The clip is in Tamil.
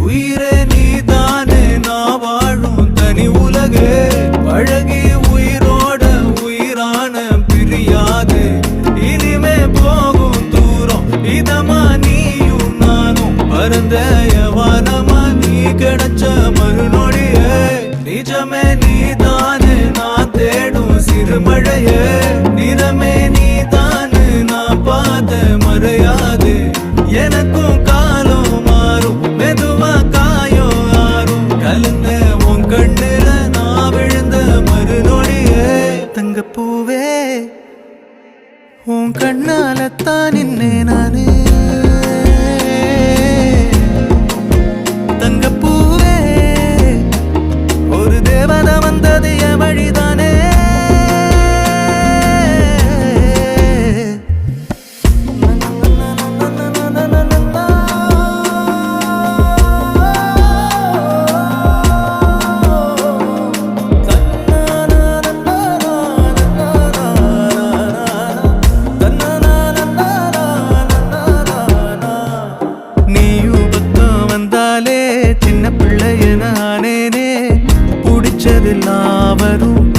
உயிரே நீதானே நான் வாழும் தனி உலகே பழகி உயிரோட உயிரான பிரியாது இனிமே போகும் தூரம் இதமா நீயும் நானும் பரந்த யவானமா நீ கிடைச்ச மறுநொடியே நிஜமே நீதானே நான் தேடும் சிறுமழையே நிறமே நீதானே நான் பார்த்த மறையாது எனக்கும் காலம் மாறும் மெதுவா காயம் ஆறும் கலந்த உன் கண்ணுல நான் விழுந்த மறுநொடியே தங்கப்பூவே உன் கண்ணாலத்தான் நின்னே நானே தங்கப்பூவே ஒரு தேவதை வந்தது என் வழிதானே சின்ன பிள்ளைய நானேனே பிடிச்சதெல்லாம் வரும்